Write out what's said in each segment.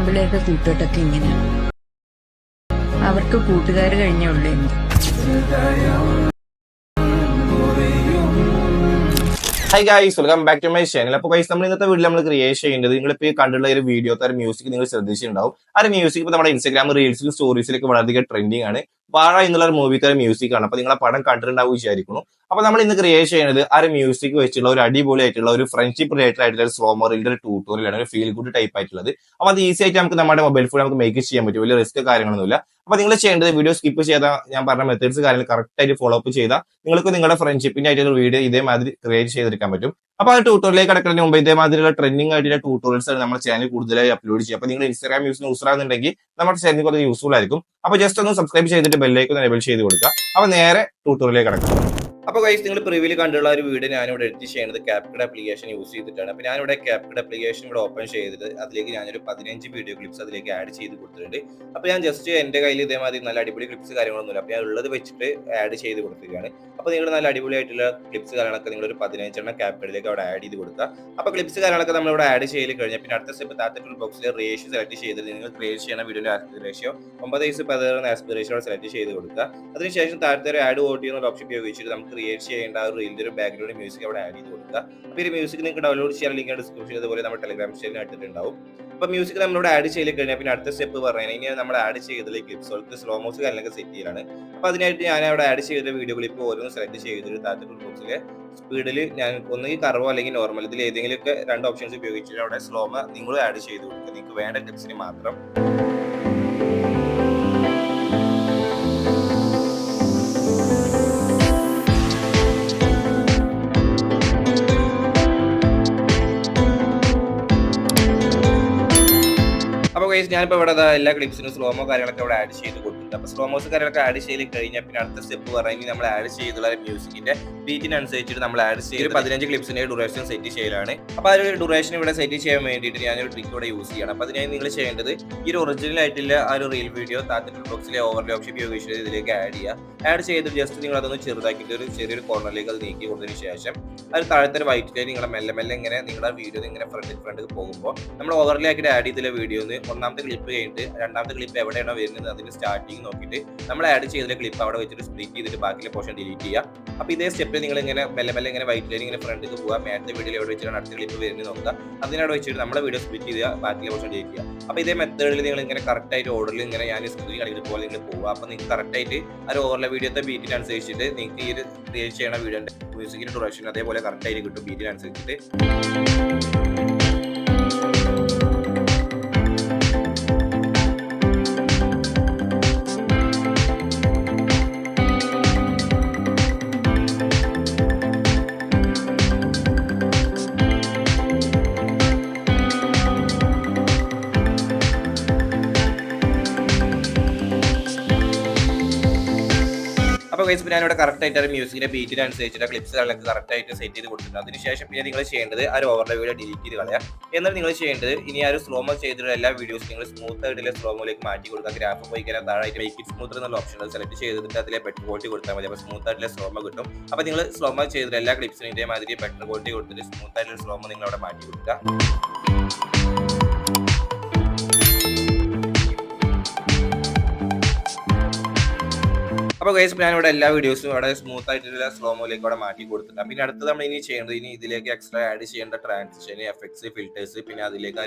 ആമ്പിളേർക്ക് കൂട്ടുകെട്ടൊക്കെ ഇങ്ങനെയാണ്. അവർക്ക് കൂട്ടുകാർ കഴിഞ്ഞേ ഉള്ളൂ. Hi guys, welcome back to my channel. അപ്പോൾ ഗൈസ്, നമ്മൾ ഇന്നത്തെ വീഡിയോ നമ്മൾ ക്രിയേറ്റ് ചെയ്യുന്നത് നിങ്ങളിപ്പോൾ ഈ കണ്ടുള്ള ഒരു വീഡിയോ ഒരു മ്യൂസിക് നിങ്ങൾ ശ്രദ്ധിച്ചിട്ടുണ്ടാവും. ആ ഒരു മ്യൂസിക് ഇപ്പോൾ നമ്മുടെ ഇൻസ്റ്റാഗ്രാം റീൽസിലും സ്റ്റോറീസിലൊക്കെ വളരെയധികം ട്രെൻഡിങ് ആണ്. വാഴ എന്നുള്ള ഒരു മൂവിത്തെ മ്യൂസിക് ആണ്. അപ്പോൾ നിങ്ങളെ പടം കണ്ടിട്ടുണ്ടാവും വിചാരിക്കുന്നു. അപ്പോൾ നമ്മൾ ഇന്ന് ക്രിയേറ്റ് ചെയ്യുന്നത് ആ ഒരു മ്യൂസിക് വെച്ചുള്ള ഒരു അടിപൊളിയായിട്ടുള്ള ഒരു ഫ്രണ്ട്ഷിപ്പ് റിലേറ്റഡ് ആയിട്ടുള്ള ഒരു സ്ലോ മോറിന്റെ ഒരു ട്യൂട്ടോറിയൽ ആണ്, ഒരു ഫീൽ ഗുഡ് ടൈപ്പ് ആയിട്ടുള്ളത്. അപ്പോൾ അത് ഈസി ആയിട്ട് നമുക്ക് നമ്മുടെ മൊബൈൽ ഫോൺ നമുക്ക് മേക്ക് ചെയ്യാൻ പറ്റും. വലിയ റിസ്ക് കാര്യങ്ങളൊന്നുമില്ല. അപ്പൊ നിങ്ങൾ ചെയ്യേണ്ടത് വീഡിയോ സ്കിപ്പ് ചെയ്താൽ ഞാൻ പറഞ്ഞ മെത്തേഡ്സ് കാര്യങ്ങൾ കറക്റ്റ് ആയിട്ട് ഫോളോ അപ്പ് ചെയ്താൽ നിങ്ങൾക്ക് നിങ്ങളുടെ ഫ്രണ്ട്ഷിപ്പിന്റെ ആയിട്ടുള്ള വീഡിയോ ഇതേമാതിരി ക്രിയേറ്റ് ചെയ്തെടുക്കാൻ പറ്റും. അപ്പൊ ആ ട്യൂട്ടോറിയലേക്ക് കിടക്കുന്നതിന് മുമ്പ് ഇതേമാതിരിയുള്ള ട്രെൻഡിങ് ആയിട്ടുള്ള ട്യൂട്ടോറിയൽസ് ആണ് നമ്മുടെ ചാനൽ കൂടുതലായി അപ്ലോഡ് ചെയ്യുക. അപ്പൊ നിങ്ങൾ ഇൻസ്റ്റാഗ്രാം യൂസർ ആണെന്നുണ്ടെങ്കിൽ നമ്മുടെ ചാനൽ കുറച്ച് യൂസ്ഫുൾ ആയിരിക്കും. അപ്പൊ ജസ്റ്റ് ഒന്ന് സബ്സ്ക്രൈബ് ചെയ്തിട്ട് ബെല്ലൈക്കൺ എനേബിൾ ചെയ്ത് കൊടുക്കുക. അപ്പൊ നേരെ ട്യൂട്ടോറിയലേക്ക് കിടക്കാം. അപ്പോൾ ഗൈസ്, നിങ്ങൾ പ്രിവ്യൂവിൽ കണ്ടുള്ള ഒരു വീഡിയോ ഞാനിവിടെ എഡിറ്റ് ചെയ്യുന്നത് ക്യാപ്കട്ട് ആപ്ലിക്കേഷൻ യൂസ് ചെയ്തിട്ടാണ്. അപ്പോൾ ഞാനിവിടെ ക്യാപ്കട്ട് ആപ്ലിക്കേഷൻ ഇവിടെ ഓപ്പൺ ചെയ്തിട്ട് അതിലേക്ക് ഞാനൊരു 15 വീഡിയോ ക്ലിപ്സ് അതിലേക്ക് ആഡ് ചെയ്ത് കൊടുത്തിട്ടുണ്ട്. അപ്പോൾ ഞാൻ ജസ്റ്റ് എൻ്റെ കയ്യിൽ ഇതേമാതിരി നല്ല അടിപൊളി ക്ലിപ്സ് കാര്യങ്ങളൊന്നുമില്ല. അപ്പോൾ ഞാൻ ഉള്ളത് വെച്ചിട്ട് ആഡ് ചെയ്ത് കൊടുക്കുകയാണ്. അപ്പോൾ നിങ്ങൾ നല്ല അടിപൊളിയായിട്ടുള്ള ക്ലിപ്സ് കാര്യങ്ങളൊക്കെ നിങ്ങളൊരു 15 ക്യാപ്കട്ടിലേക്ക് അവിടെ ആഡ് ചെയ്ത് കൊടുക്കുക. അപ്പോൾ ക്ലിപ്സ് കാര്യങ്ങളൊക്കെ നമ്മളിവിടെ ആഡ് ചെയ്ത് കഴിഞ്ഞാൽ പിന്നെ അടുത്ത സ്റ്റെപ്പ് താഴത്തെ ടൂൾ ബോക്സിൽ റേഷ്യോ സെലക്ട് ചെയ്തിട്ട് നിങ്ങൾ ക്രിയേറ്റ് ചെയ്യുന്ന വീഡിയോയുടെ aspect ratio 9:10 aspect ratio select ചെയ്ത് കൊടുക്കുക. അതിനുശേഷം താഴത്തെ ഒരു ആഡ് ഓഡിയോ എന്ന ഓപ്ഷൻ ഉപയോഗിച്ചിട്ട് നമുക്ക് ക്രിയേറ്റ് ചെയ്യേണ്ട ആ ഒരു റീലിന്റെ ഒരു ബാക്ക്ഗ്രൗണ്ട് മ്യൂസിക് അവിടെ ആഡ് ചെയ്ത് കൊടുക്കുക. അപ്പോൾ ഈ മ്യൂസിക് നിങ്ങൾക്ക് ഡൗൺലോഡ് ചെയ്യാൻ ലിങ്ക് ഡിസ്ക്രിപ്ഷനിൽ അതുപോലെ നമ്മുടെ ടെലിഗ്രാം ചാനലിൽ ഇട്ടിട്ടുണ്ടാവും. അപ്പോൾ മ്യൂസിക് നമ്മളോട് ആഡ് ചെയ്ത് കഴിഞ്ഞാൽ പിന്നെ അടുത്ത സ്റ്റെപ്പ് പറയുന്നത് ഇനി നമ്മൾ ആഡ് ചെയ്തതിൽ ക്ലിപ്സ് സ്ലോ മോസ് കാര്യങ്ങളൊക്കെ സെറ്റ് ചെയ്യലാണ്. അപ്പോൾ അതിനായിട്ട് ഞാൻ അവിടെ ആഡ് ചെയ്ത വീഡിയോ ക്ലിപ്പ് ഓരോന്ന് സെലക്ട് ചെയ്തിട്ട് താഴത്തെ ബോക്സിലെ സ്പീഡിൽ ഞാൻ ഒന്നുകിൽ കർവോ അല്ലെങ്കിൽ നോർമൽ ഇതിൽ ഏതെങ്കിലുമൊക്കെ രണ്ട് ഓപ്ഷൻസ് ഉപയോഗിച്ചിട്ട് അവിടെ സ്ലോമ നിങ്ങൾ ആഡ് ചെയ്ത് കൊടുക്കുക, നിങ്ങൾക്ക് വേണ്ട ക്ലിപ്സിന് മാത്രം. അപ്പോൾ ഗൈസ്, ഞാനിപ്പോൾ ഇവിടെ എല്ലാ ക്ലിപ്സിനും സ്ലോമോ കാര്യങ്ങളൊക്കെ അവിടെ ആഡ് ചെയ്ത് കൊടുത്തിട്ടുണ്ട്. അപ്പോൾ സ്ലോമോസ് കാര്യങ്ങളൊക്കെ ആഡ് ചെയ്ത് കഴിഞ്ഞാൽ പിന്നെ അടുത്ത സ്റ്റെപ്പ് പറയുന്നത് നമ്മൾ ആഡ് ചെയ്തുള്ള മ്യൂസിക്കിന്റെ ബീറ്റിനനുസരിച്ചിട്ട് നമ്മൾ ആഡ് ചെയ്ത് 15 ക്ലിപ്സിന്റെ ഡ്യൂറേഷൻ സെറ്റ് ചെയ്യലാണ്. അപ്പോൾ ആ ഒരു ഡ്യൂറേഷൻ ഇവിടെ സെറ്റ് ചെയ്യാൻ വേണ്ടിയിട്ട് ഞാനൊരു ട്രിക്ക് ഇവിടെ യൂസ് ചെയ്യണം. അപ്പോൾ അതിനായി നിങ്ങൾ ചെയ്യേണ്ടത് ഈ ഒരു ഒറിജിനൽ ആയിട്ടുള്ള ആ ഒരു റീൽ വീഡിയോ താഴത്തെ ബോക്സിലെ ഓവർലേ ഓപ്ഷൻ ഉപയോഗിച്ചിട്ട് ഇതിലേക്ക് ആഡ് ചെയ്യുക. ആഡ് ചെയ്ത് ജസ്റ്റ് നിങ്ങൾ അതൊന്ന് ചെറുതാക്കിയിട്ട് ഒരു ചെറിയൊരു കോർണറിലേക്ക് അത് നീക്കി കൊടുത്തതിന് ശേഷം അത് താഴത്തെ ഒരു വൈറ്റ് ലൈൻ നിങ്ങളെ മെല്ലെ മെല്ലെ ഇങ്ങനെ നിങ്ങളുടെ വീഡിയോ ഇങ്ങനെ ഫ്രണ്ട് പോകുമ്പോൾ നമ്മൾ ഓവർലേ ആക്കിയിട്ട് ആഡ് ചെയ്തില്ല വീഡിയോന്ന് ഒന്നാമത്തെ ക്ലിപ്പ് കഴിഞ്ഞിട്ട് രണ്ടാമത്തെ ക്ലിപ്പ് എവിടെയാണോ വരുന്നത് അതിന്റെ സ്റ്റാർട്ടിങ് നോക്കിയിട്ട് നമ്മൾ ആഡ് ചെയ്ത ക്ലിപ്പ് അവിടെ വെച്ചിട്ട് സ്പ്ലിറ്റ് ചെയ്തിട്ട് ബാക്കിലെ പോർഷൻ ഡിലീറ്റ് ചെയ്യുക. അപ്പോൾ ഇതേ സ്റ്റെപ്പിൽ നിങ്ങൾ ഇങ്ങനെ മെല്ലെ മെല്ലെ ഇങ്ങനെ വൈറ്റ് ലൈൻ ഇങ്ങനെ ഫ്രണ്ടിൽ പോവുക. നേരത്തെ വീഡിയോയിൽ എവിടെ വെച്ചിട്ടാണ് അടുത്ത ക്ലിപ്പ് വരുന്നത് നോക്കുക, അതിനവിടെ വെച്ചിട്ട് നമ്മുടെ വീഡിയോ സ്പ്ലിറ്റ് ചെയ്യുക, ബാക്കിലെ പോർഷൻ ഡിലീറ്റ് ചെയ്യുക. അപ്പോൾ ഇതേ മെത്തേഡിൽ നിങ്ങൾ ഇങ്ങനെ കറക്റ്റ് ആയിട്ട് ഓർഡറിൽ ഇങ്ങനെ ഞാൻ സ്ക്രീൻ കാണിക്കുന്നത് പോലെ നിങ്ങൾ പോവുക. അപ്പോൾ നിങ്ങൾക്ക് കറക്റ്റ് ആയിട്ട് ആ ഒരു ഓവർലെ വീഡിയോത്തെ ബീറ്റിനനുസരിച്ചിട്ട് നിങ്ങൾക്ക് ഈ ഒരു ക്രിയേറ്റ് ചെയ്യുന്ന വീഡിയോന്റെ മ്യൂസിക്കിന്റെ ഡ്യൂറേഷൻ അതേപോലെ കറക്റ്റ് ആയിട്ട് കിട്ടും ബീറ്റിനനുസരിച്ചിട്ട്. അപ്പോൾ ഗൈസ്, ഞാനിവിടെ കറക്റ്റ് ആയിട്ട് ഒരു മ്യൂസിക്കിന്റെ ബീറ്റിനനുസരിച്ചിട്ട് ക്ലിപ്സുകളൊക്കെ കറക്റ്റ് ആയിട്ട് സെറ്റ് ചെയ്ത് കൊടുത്തിട്ടുണ്ട്. അതിനുശേഷം പിന്നെ നിങ്ങൾ ചെയ്യേണ്ടത് ആ ഒരു ഓവർലേ വീഡിയോ ഡിലീറ്റ് ചെയ്ത് കളയാം. എന്നാൽ നിങ്ങൾ ചെയ്യേണ്ടത് ഇനി ആ ഒരു സ്ലോമോ ചെയ്തിട്ടുള്ള എല്ലാ വീഡിയോസും നിങ്ങൾ സ്മൂത്ത് ആയിട്ടുള്ള സ്ലോമോയിലേക്ക് മാറ്റി കൊടുക്കുക. ഗ്രാഫ് പോയി കഴിഞ്ഞാൽ താഴായിട്ട് മേക്ക് ഇറ്റ് സ്മൂത്ത് എന്നുള്ള ഓപ്ഷൻ സെലക്ട് ചെയ്തിട്ട് അതിലെ ബെറ്റർ ക്വാളിറ്റി കൊടുത്താൽ മതി. അപ്പോൾ സ്മൂത്ത് ആയിട്ടുള്ള സ്ലോമോ കിട്ടും. അപ്പോൾ നിങ്ങൾ സ്ലോമോ ചെയ്തിട്ടുള്ള എല്ലാ ക്ലിപ്സിനും ഇതേമാതിരി ബെറ്റർ ക്വാളിറ്റി കൊടുത്തിട്ട് സ്മൂത്ത് ആയിട്ടുള്ള സ്ലോമോ നിങ്ങൾ അവിടെ മാറ്റി കൊടുക്കുക. അപ്പോൾ ഗൈസ്, ഞാനിവിടെ എല്ലാ വീഡിയോസും അവിടെ സ്മൂത്ത് ആയിട്ടുള്ള സ്ലോമോയിലേക്ക് അവിടെ മാറ്റി കൊടുത്തിട്ടുണ്ട്. പിന്നെ അടുത്ത് നമ്മൾ ഇനി ചെയ്യേണ്ടത് ഇനി ഇതിലേക്ക് എക്സ്ട്രാ ആഡ് ചെയ്യേണ്ട ട്രാൻസിഷൻ, എഫക്ട്സ്, ഫിൽറ്റേഴ്സ്, പിന്നെ അതിലേക്ക്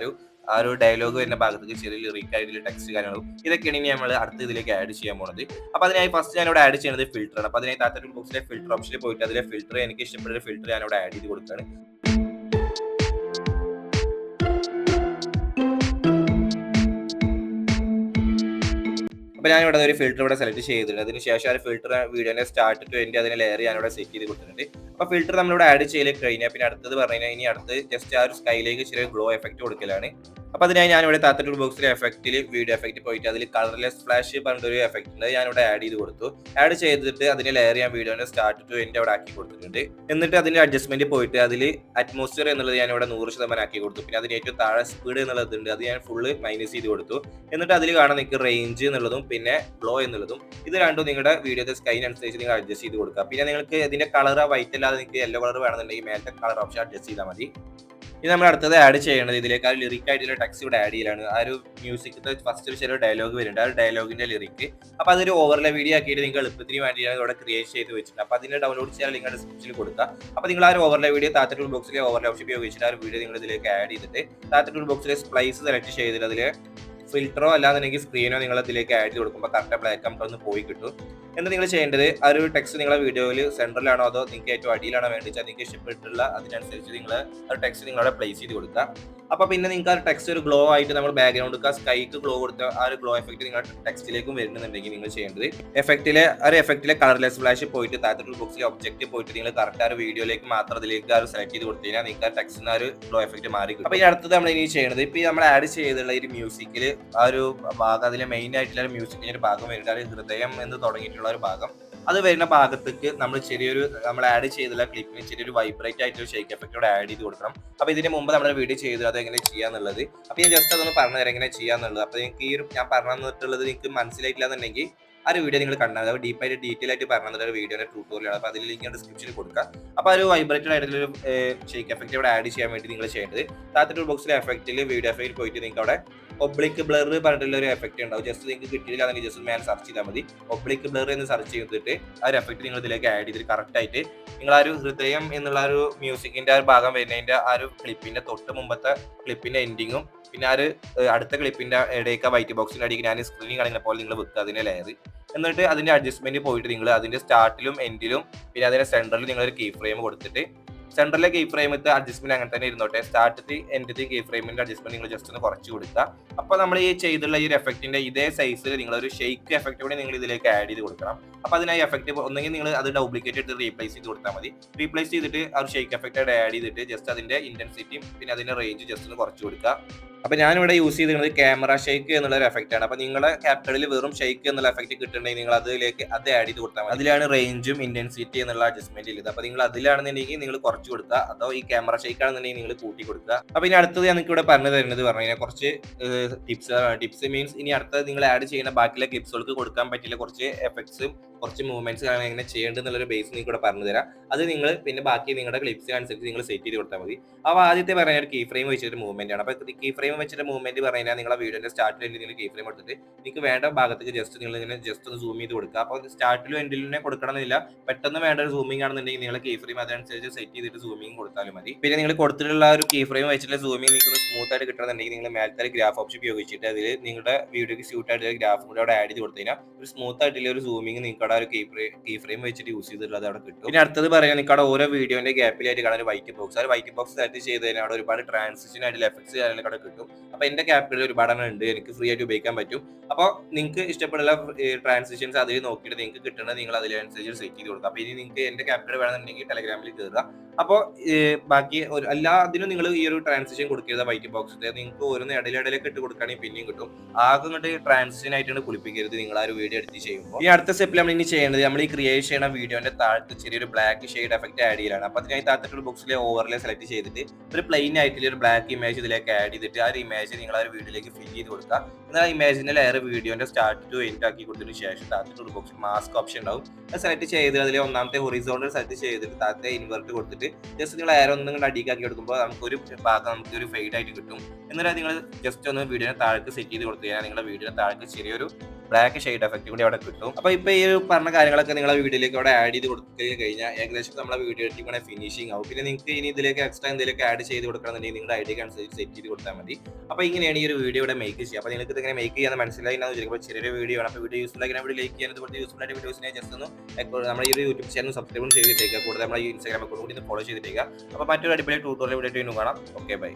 ആ ഒരു ഡയലോഗ് വരുന്ന ഭാഗത്തേക്ക് ചെറിയ ലിറിക് ആയിട്ടുള്ള ടെക്സ്റ്റ് കാര്യങ്ങളും ഇതൊക്കെയാണ് ഇനി നമ്മൾ അടുത്ത് ഇതിലേക്ക് ആഡ് ചെയ്യാൻ പോകുന്നത്. അപ്പോൾ അതിനായി ഫസ്റ്റ് ഞാനിവിടെ ആഡ് ചെയ്യുന്നത് ഫിൽറ്ററാണ്. അപ്പോൾ അതിനായി താഴത്തെ ബോക്സിലെ ഫിൽറ്റർ ഓപ്ഷനിൽ പോയിട്ട് അതിലെ ഫിൽറ്റർ എനിക്ക് ഇഷ്ടപ്പെട്ട ഒരു ഫിൽറ്റർ ഞാനിവിടെ ആഡ് ചെയ്ത് കൊടുക്കുകയാണ്. അപ്പോൾ ഞാനിവിടെ ഒരു ഫിൽറ്റർ ഇവിടെ സെലക്ട് ചെയ്തിട്ടുണ്ട്. അതിന് ശേഷം ആ ഫിൽറ്റർ വീഡിയോന്റെ സ്റ്റാർട്ട് ടു എൻഡ് അതിനെ ലെയർ ഞാനിവിടെ സെറ്റ് ചെയ്ത് കൊടുത്തിട്ടുണ്ട്. അപ്പോൾ ഫിൽറ്റർ നമ്മളിവിടെ ആഡ് ചെയ്ത് കഴിഞ്ഞാൽ പിന്നെ അടുത്തത് പറഞ്ഞു കഴിഞ്ഞാൽ ഇനി അടുത്ത് ജസ്റ്റ് ആ ഒരു സ്കൈലേക്ക് ചെറിയ ഗ്ലോ എഫക്റ്റ് കൊടുക്കലാണ്. അപ്പോൾ അതിനായി ഞാനിവിടെ താഴത്തെ ടൂൾ ബോക്സിലെ എഫക്റ്റിൽ വീഡിയോ എഫക്റ്റ് പോയിട്ട് അതിൽ കളർലെസ് ഫ്ലാഷ് പറഞ്ഞൊരു എഫക്റ്റ് ഉണ്ട്, ഞാനിവിടെ ആഡ് ചെയ്ത് കൊടുത്തു. ആഡ് ചെയ്തിട്ട് അതിനെ ലെയർ ഞാൻ വീഡിയോന്റെ സ്റ്റാർട്ട് ടു എൻഡ് അവിടെ ആക്കി കൊടുത്തിട്ടുണ്ട്. എന്നിട്ട് അതിന്റെ അഡ്ജസ്റ്റ്മെന്റ് പോയിട്ട് അതിൽ അറ്റ്മോസ്ഫിയർ എന്നുള്ളത് ഞാനിവിടെ 100% ആക്കി കൊടുത്തു. പിന്നെ അതിന് ഏറ്റവും താഴെ സ്പീഡ് എന്നുള്ളതുണ്ട്, അത് ഞാൻ ഫുള്ള് മൈനസ് ചെയ്ത് കൊടുത്തു. എന്നിട്ട് അതിൽ കാണാൻ നിങ്ങൾക്ക് റേഞ്ച് എന്നുള്ളതും പിന്നെ ഗ്ലോ എന്നുള്ളതും ഇത് രണ്ടും നിങ്ങളുടെ വീഡിയോയുടെ സ്കൈനനുസരിച്ച് നിങ്ങൾ അഡ്ജസ്റ്റ് ചെയ്ത് കൊടുക്കുക. പിന്നെ നിങ്ങൾക്ക് ഇതിന്റെ കളർ വൈറ്റ് അല്ലാതെ നിങ്ങൾക്ക് യെല്ലോ കളർ വേണമെന്നുണ്ടെങ്കിൽ മേലത്തെ കളർ ഓപ്ഷൻ അഡ്ജസ്റ്റ് ചെയ്താൽ മതി. ഇത് നമ്മൾ അടുത്തത് ആഡ് ചെയ്യണത് ഇതിലേക്ക് ആ ലിറിക് ആയിട്ടുള്ള ടെക്സ്റ്റ് ഇവിടെ ആഡ് ചെയ്യലാണ്. ആ ഒരു മ്യൂസിക്കത്തെ ഫസ്റ്റ് ഒരു ചെറിയ ഡയലോഗ് വരുന്നുണ്ട്, ആ ഒരു ഡയലോഗിന്റെ ലിറിക്. അപ്പോൾ അതൊരു ഓവർലേ വീഡിയോ ആക്കിയിട്ട് നിങ്ങൾക്ക് എളുപ്പത്തിന് വേണ്ടിയാണ് ഇവിടെ ക്രിയേറ്റ് ചെയ്ത് വെച്ചിട്ടുണ്ട്. അപ്പോൾ അതിന്റെ ഡൗൺലോഡ് ചെയ്യാൻ ലിങ്ക് ഡിസ്ക്രിപ്ഷനിൽ കൊടുക്കുക. അപ്പോൾ നിങ്ങൾ ആ ഒരു ഓവർലേ വീഡിയോ താഴത്തെ ടൂൾ ബോക്സിലെ ഓവർലേ ഓപ്ഷൻ ഉപയോഗിച്ചിട്ട് ആ ഒരു വീഡിയോ നിങ്ങൾ ഇതിലേക്ക് ആഡ് ചെയ്തിട്ട് താഴത്തെ ടൂൾ ബോക്സിലെ സ്പ്ലൈസ് സെലക്ട് ചെയ്തിട്ട് അതിൽ ഫിൽറ്ററോ അല്ലാന്നുണ്ടെങ്കിൽ സ്ക്രീനോ നിങ്ങൾ അതിലേക്ക് ആഡ് ചെയ്ത് കൊടുക്കുമ്പോൾ കറക്റ്റ് ബ്ലാക്ക് നമുക്ക് ഒന്ന് പോയി കിട്ടും. എന്നിട്ട് നിങ്ങൾ ചെയ്യേണ്ടത് ആ ഒരു ടെക്സ്റ്റ് നിങ്ങളെ വീഡിയോയിൽ സെൻട്രലാണോ അതോ നിങ്ങൾക്ക് ഏറ്റവും അടിയിലാണോ വേണ്ടിച്ചാൽ നിങ്ങൾക്ക് ഇഷ്ടപ്പെട്ടിട്ടുള്ള അതിനനുസരിച്ച് നിങ്ങൾ ആ ടെക്സ്റ്റ് നിങ്ങളവിടെ പ്ലേസ് ചെയ്ത് കൊടുക്കുക. അപ്പോൾ പിന്നെ നിങ്ങൾക്ക് ആ ടെക്സ്റ്റ് ഒരു ഗ്ലോ ആയിട്ട് നമ്മൾ ബാക്ക്ഗ്രൗണ്ട് സ്കൈക്ക് ഗ്ലോ കൊടുത്ത ആ ഒരു ഗ്ലോ എഫക്റ്റ് നിങ്ങളുടെ ടെക്സ്റ്റിലേക്കും വരുന്നുണ്ടെങ്കിൽ നിങ്ങൾ ചെയ്യേണ്ടത് എഫക്റ്റിലെ കളർലെസ് ഫ്ലാഷ് പോയിട്ട് താഴത്തെ ടൂൾ ബോക്സിലെ ഒബ്ജക്റ്റ് പോയിട്ട് നിങ്ങൾ കറക്റ്റ് ആ ഒരു വീഡിയോയിലേക്ക് മാത്രം അതിലേക്ക് ആ ഒരു സെലക്ട് ചെയ്ത് കൊടുത്തു കഴിഞ്ഞാൽ നിങ്ങൾക്ക് ആ ടെക്സ്റ്റിന് ആ ഒരു ഗ്ലോ എഫക്റ്റ് മാറി കിട്ടും. അപ്പോൾ ഈ അടുത്തത് നമ്മൾ ഇനി ചെയ്യുന്നത് ഇപ്പോൾ നമ്മൾ ആഡ് ചെയ്തിട്ടുള്ള ഒരു മ്യൂസിക്കിൽ ആ ഒരു ഭാഗം അതിലെ മെയിൻ ആയിട്ടുള്ള ഒരു മ്യൂസിക്കിന്റെ ഒരു ഭാഗം വരുന്നത് ഹൃദയം എന്ന് തുടങ്ങിയിട്ടുള്ള ഒരു ഭാഗം അത് വരുന്ന ഭാഗത്തേക്ക് നമ്മൾ നമ്മൾ ആഡ് ചെയ്തുള്ള ക്ലിപ്പിന് ചെറിയൊരു വൈബ്രേറ്റ് ആയിട്ട് ഒരു ഷേക്ക് എഫക്റ്റോടെ ആഡ് ചെയ്ത് കൊടുക്കണം. അപ്പോൾ ഇതിന് മുമ്പ് നമ്മൾ വീഡിയോ ചെയ്തത് അത് എങ്ങനെ ചെയ്യാന്നുള്ളത് അപ്പോൾ ഞാൻ ജസ്റ്റ് അതൊന്ന് പറഞ്ഞു തരാം എങ്ങനെ ചെയ്യാന്നുള്ളത്. അപ്പോൾ നിങ്ങൾക്ക് ഈ ഒരു ഞാൻ പറഞ്ഞു തന്നിട്ടുള്ളത് നിങ്ങൾക്ക് മനസ്സിലായിട്ടില്ല എന്നുണ്ടെങ്കിൽ ആ ഒരു വീഡിയോ നിങ്ങൾ കണ്ടാൽ അത് ഡീപ്പായിട്ട് ഡീറ്റെയിൽ ആയിട്ട് പറഞ്ഞു ഒരു വീഡിയോയുടെ ട്യൂട്ടോറിയലാണ്. അപ്പോൾ അതിൽ ലിങ്ക് ഡിസ്ക്രിപ്ഷനിൽ കൊടുക്കുക. അപ്പോൾ ആ ഒരു വൈബ്രേറ്റഡ് ആയിട്ടുള്ള ഒരു ഷേക്ക് എഫക്റ്റ് ഇവിടെ ആഡ് ചെയ്യാൻ വേണ്ടി നിങ്ങൾ ചെയ്യേണ്ടത് താഴത്തെ ടൂൾ ബോക്സിലെ എഫക്റ്റിൽ വീഡിയോ എഫക്റ്റിൽ പോയിട്ട് നിങ്ങൾക്ക് അവിടെ ഒബ്ലിക് ബ്ലർ പറഞ്ഞിട്ടുള്ള ഒരു എഫക്റ്റ് ഉണ്ടാവും. ജസ്റ്റ് നിങ്ങൾക്ക് കിട്ടിയില്ല അല്ലെങ്കിൽ ജസ്റ്റ് മേലെ സെർച്ച് ചെയ്താൽ മതി. ഒബ്ലിക് ബ്ലർ എന്ന് സെർച്ച് ചെയ്തിട്ട് ആ ഒരു എഫക്റ്റ് നിങ്ങൾ ഇതിലേക്ക് ആഡ് ചെയ്തിട്ട് കറക്റ്റ് ആയിട്ട് നിങ്ങൾ ആ ഒരു ഹൃദയം എന്നുള്ള ഒരു മ്യൂസിക്കിന്റെ ആ ഒരു ഭാഗം വരുന്നതിന്റെ ആ ഒരു ക്ലിപ്പിന്റെ തൊട്ട് മുമ്പത്തെ ക്ലിപ്പിന്റെ എൻഡിങ്ങും പിന്നെ ആ ഒരു അടുത്ത ക്ലിപ്പിന്റെ ഇടയ്ക്ക് വൈറ്റ് ബോക്സിന്റെ അടിയിൽ ഞാൻ സ്ക്രീൻ കാണിക്കുന്ന പോലെ നിങ്ങൾ വെക്കുക അതിന്റെ ലെയർ. എന്നിട്ട് അതിന്റെ അഡ്ജസ്റ്റ്മെന്റ് പോയിട്ട് നിങ്ങൾ അതിന്റെ സ്റ്റാർട്ടിലും എൻഡിലും പിന്നെ അതിന്റെ സെന്ററിലും നിങ്ങൾ ഒരു കീ ഫ്രെയിം കൊടുത്തിട്ട് സെന്ററിലെ കീ ഫ്രെയിമത്തെ അഡ്ജസ്റ്റ്മെന്റ് അങ്ങനെ തന്നെ ഇരുന്നോട്ടെ. സ്റ്റാർട്ടത്തെ എൻഡത്തെ കീ ഫ്രെയിമിന്റെ അഡ്ജസ്റ്റ്മെന്റ് നിങ്ങൾ ജസ്റ്റ് ഒന്ന് കുറച്ച് കൊടുക്കുക. അപ്പോൾ നമ്മൾ ഈ ചെയ്തുള്ള ഈ ഒരു എഫക്റ്റിന്റെ ഇതേ സൈസിൽ നിങ്ങൾ ഒരു ഷെയ്ക്ക് എഫക്റ്റ് കൂടി നിങ്ങൾ ഇതിലേക്ക് ആഡ് ചെയ്ത് കൊടുക്കണം. അപ്പോൾ അതിനായി എഫക്റ്റ് ഒന്നെങ്കിൽ നിങ്ങൾ അത് ഡ്യൂപ്ലിക്കേറ്റ് ചെയ്ത് റീപ്ലേസ് ചെയ്ത് കൊടുത്താൽ മതി. റീപ്ലേസ് ചെയ്തിട്ട് ആ ഒരു ഷെയ്ക്ക് എഫക്റ്റ് ആഡ് ചെയ്തിട്ട് ജസ്റ്റ് അതിന്റെ ഇന്റൻസിറ്റിയും പിന്നെ അതിന്റെ റേഞ്ച് ജസ്റ്റ് ഒന്ന് കുറച്ച് കൊടുക്കുക. അപ്പോൾ ഞാനിവിടെ യൂസ് ചെയ്തിരുന്നത് ക്യാമറ ഷെയ്ക്ക് എന്നുള്ള ഒരു എഫക്റ്റ് ആണ്. അപ്പോൾ നിങ്ങളുടെ ക്യാപ്കട്ടിൽ വെറും ഷെയ്ക്ക് എന്നുള്ള എഫക്റ്റ് കിട്ടുന്നുണ്ടെങ്കിൽ നിങ്ങൾ അതിലേക്ക് അത് ആഡ് ചെയ്ത് കൊടുത്താൽ മതി. അതിലാണ് റേഞ്ചും ഇന്റൻസിറ്റി എന്നുള്ള അഡ്ജസ്റ്റ്മെന്റ് ഉള്ളത്. അപ്പോൾ നിങ്ങൾ അതിലാണെന്നുണ്ടെങ്കിൽ നിങ്ങൾ കുറച്ച് കൊടുക്കുക, അതോ ഈ ക്യാമറ ഷെയ്ക്ക് ആണെന്നുണ്ടെങ്കിൽ നിങ്ങൾ കൂട്ടി കൊടുക്കുക. അപ്പോൾ ഇനി അടുത്തത് എനിക്ക് ഇവിടെ പറഞ്ഞു തരുന്നത് പറഞ്ഞു കഴിഞ്ഞാൽ കുറച്ച് ടിപ്സ് മീൻസ് ഇനി അടുത്തത് നിങ്ങൾ ആഡ് ചെയ്യുന്ന ബാക്കിയുള്ള ക്ലിപ്സുകൾക്ക് കൊടുക്കാൻ പറ്റില്ല കുറച്ച് എഫക്ട്സും കുറച്ച് മൂവ്മെന്റ്സ് എങ്ങനെ ചെയ്യേണ്ടതെന്നുള്ളൊരു ബേസ് നിങ്ങൾക്ക് ഇവിടെ പറഞ്ഞു തരാം. അത് നിങ്ങൾ പിന്നെ ബാക്കി നിങ്ങളുടെ ക്ലിപ്സ് അനുസരിച്ച് നിങ്ങൾ സെറ്റ് ചെയ്ത് കൊടുത്താൽ മതി. അപ്പോൾ ആദ്യത്തെ പറഞ്ഞ ഒരു കീ ഫ്രെയിം വെച്ചിട്ട് മൂവ്മെന്റ് ആണ്. അപ്പോൾ കീ ഫ്രെയിം വെച്ചിട്ട് മൂവ്മെന്റ് പറഞ്ഞു കഴിഞ്ഞാൽ നിങ്ങളുടെ വീഡിയോന്റെ സ്റ്റാർട്ടിൽ നിങ്ങൾ കീ ഫ്രെയിം എടുത്തിട്ട് നിങ്ങൾക്ക് വേണ്ട ഭാഗത്തേക്ക് ജസ്റ്റ് നിങ്ങൾ ഇങ്ങനെ ജസ്റ്റ് ഒന്ന് സൂം ചെയ്ത് കൊടുക്കുക. അപ്പോൾ സ്റ്റാർട്ടിലും എൻഡിലും കൊടുക്കണമെന്നില്ല, പെട്ടെന്ന് വേണ്ട ഒരു സൂമിംഗ് ആണെന്നുണ്ടെങ്കിൽ നിങ്ങൾ കീ ഫ്രെയിം അതനുസരിച്ച് സെറ്റ് ചെയ്തിട്ട് സൂമിംഗ് കൊടുത്താലും മതി. പിന്നെ നിങ്ങൾ കൊടുത്തിട്ടുള്ള ഒരു കീ ഫ്രെയിം വെച്ചിട്ടുള്ള സൂമിംഗ് നിങ്ങൾക്ക് സ്മൂത്ത് ആയിട്ട് കിട്ടണമെന്നുണ്ടെങ്കിൽ നിങ്ങൾ മേലത്തെ ഗ്രാഫ് ഓപ്ഷൻ ഉപയോഗിച്ചിട്ട് അതിൽ നിങ്ങളുടെ വീഡിയോക്ക് സ്യൂട്ട് ആയിട്ടുള്ള ഗ്രാഫ് കൂടെ അവിടെ ആഡ് ചെയ്ത് കൊടുത്തു കഴിഞ്ഞാൽ ഒരു സ്മൂത്ത് ആയിട്ടുള്ള ഒരു സൂമിംഗ് നിങ്ങൾക്ക് ഒരു കീ ഫ്രെയിം വെച്ചിട്ട് യൂസ് ചെയ്തിട്ടുള്ളത് അവിടെ കിട്ടും. പിന്നെ അടുത്തത് പറയാൻ നിങ്ങൾക്ക് ഓരോ വീഡിയോന്റെ ഗ്യാപ്പിലായിട്ട് കാണാൻ ഒരു വൈറ്റ് ബോക്സ്, ആ വൈറ്റ് ബോക്സ് സെലക്ട് ചെയ്ത് കഴിഞ്ഞാൽ അവിടെ ഒരുപാട് ട്രാൻസിഷൻ ആയിട്ടുള്ള എഫക്ട്സ് കാര്യങ്ങളൊക്കെ അവിടെ കിട്ടും. അപ്പോൾ എന്റെ ക്യാപ്പിൽ ഒരുപാട് ഉണ്ട്, എനിക്ക് ഫ്രീ ആയിട്ട് ഉപയോഗിക്കാൻ പറ്റും. അപ്പോൾ നിങ്ങൾക്ക് ഇഷ്ടപ്പെടുന്ന ട്രാൻസിഷൻസ് അതിൽ നോക്കിയിട്ട് നിങ്ങൾക്ക് കിട്ടുന്നത് നിങ്ങൾ അതിനനുസരിച്ച് സെറ്റ് ചെയ്ത് കൊടുക്കുക. അപ്പോൾ ഇനി നിങ്ങൾക്ക് എന്റെ ക്യാപ്പിൽ വേണമെന്നുണ്ടെങ്കിൽ ടെലഗ്രാമിൽ കയറുക. അപ്പോൾ ബാക്കി എല്ലാത്തിനും നിങ്ങൾ ഈ ഒരു ട്രാൻസിഷൻ കൊടുക്കരുത്. വൈറ്റ് ബോക്സ് നിങ്ങൾക്ക് ഓരോന്ന് ഇടയിലിടയിലേക്ക് ഇട്ട് കൊടുക്കുകയാണെങ്കിൽ പിന്നെയും കിട്ടും. ആകെ ഇങ്ങോട്ട് ട്രാൻസിഷൻ ആയിട്ടാണ് കുളിപ്പിക്കരുത് നിങ്ങൾ ആ ഒരു വീഡിയോ എടുത്ത് ചെയ്യുമ്പോൾ. ഈ അടുത്ത സ്റ്റെപ്പിൽ നമ്മൾ ഇനി ചെയ്യേണ്ടത് നമ്മൾ ഈ ക്രിയേറ്റ് ചെയ്യുന്ന വീഡിയോന്റെ താഴത്ത് ചെറിയൊരു ബ്ലാക്ക് ഷെയ്ഡ് എഫക്റ്റ് ആഡ് ചെയ്യലാണ്. അപ്പോൾ അതിനായി താഴത്തെ ബോക്സിലെ ഓവർലേ സെലക്ട് ചെയ്തിട്ട് ഒരു പ്ലെയിൻ ആയിട്ടുള്ള ഒരു ബ്ലാക്ക് ഇമേജ് ഇതിലേക്ക് ആഡ് ചെയ്തിട്ട് ആ ഒരു ഇമേജ് നിങ്ങൾ ആ ഒരു വീഡിയോയിലേക്ക് ഫിൽ ചെയ്ത് കൊടുക്കുക. എന്നാൽ ഇമേജിന്റെ ലെയർ വീഡിയോന്റെ സ്റ്റാർട്ട് ടു എൻഡ് ആക്കി കൊടുത്തതിന് ശേഷം താഴത്തെ ബോക്സിൽ മാസ്ക് ഓപ്ഷൻ ഉണ്ടാവും. അത് സെലക്ട് ചെയ്ത് അതിൽ ഒന്നാമത്തെ ഹൊറിസോണ്ടൽ സെലക്ട് ചെയ്തിട്ട് താഴത്തെ ഇൻവെർട്ട് കൊടുത്തിട്ട് ജസ്റ്റ് നിങ്ങൾ എയർ ഒന്നും അടിക്കാക്കി കൊടുക്കുമ്പോൾ നമുക്കൊരു ഭാഗം നമുക്ക് ഒരു ഫെയ്ഡ് ആയിട്ട് കിട്ടും. എന്നിട്ട് നിങ്ങൾ ജസ്റ്റ് ഒന്ന് വീഡിയോനെ താഴേക്ക് സെറ്റ് ചെയ്ത് കൊടുത്തു കഴിഞ്ഞാൽ നിങ്ങളുടെ വീഡിയോനെ താഴേക്ക് ചെറിയൊരു ബ്ലാക്ക് ഷെയ്ഡ് എഫക്റ്റ് കൂടി അവിടെ കിട്ടും. അപ്പോൾ ഇപ്പോൾ ഈ പറഞ്ഞ കാര്യങ്ങളൊക്കെ നിങ്ങളുടെ വീഡിയോയിലേക്ക് അവിടെ ആഡ് ചെയ്ത് കൊടുത്തു കഴിഞ്ഞാൽ ഏകദേശം നമ്മളെ വീഡിയോ എഡിറ്റിംഗ് ഫിനിഷിംഗ് ആവും. പിന്നെ നിങ്ങൾക്ക് ഇനി ഇതിലേക്ക് എക്സ്ട്രാ എന്തെങ്കിലും ആഡ് ചെയ്ത് കൊടുക്കണമെന്നുണ്ടെങ്കിൽ നിങ്ങളുടെ ഐഡിയക്ക് അനുസരിച്ച് സെറ്റ് ചെയ്ത് കൊടുത്താൽ മതി. അപ്പോൾ ഇങ്ങനെയാണ് ഈ ഒരു വീഡിയോ ഇവിടെ മേക്ക് ചെയ്യുക. അപ്പോൾ നിങ്ങൾക്ക് ഇങ്ങനെ മേക്ക് ചെയ്യാൻ മനസ്സിലായി എന്ന് വിചാരിക്കുമ്പോൾ ചെറിയൊരു വീഡിയോ ആണ്. അപ്പോൾ വീഡിയോ യൂസ്ഫുൾ ആയി വീഡിയോ ലൈക്ക് ചെയ്യാൻ ഇതുപോലെ യൂസ്ഫുൾ ആയിട്ട് വീഡിയോസിനെ ജസ്റ്റ് ഒന്ന് നമ്മുടെ ഈ ഒരു യൂട്യൂബ് ചാനൽ സബ്സ്ക്രൈബ് ചെയ്തിട്ടേക്കുക. കൂടുതൽ നമ്മുടെ ഈ ഇൻസ്റ്റാഗ്രാം അക്കൗണ്ട് കൂടി ഫോളോ ചെയ്തിട്ടേക്കുക. അപ്പോൾ മറ്റൊരു അടിപൊളി ട്യൂട്ടോറിയൽ വീഡിയോ കാണാം. Okay, by.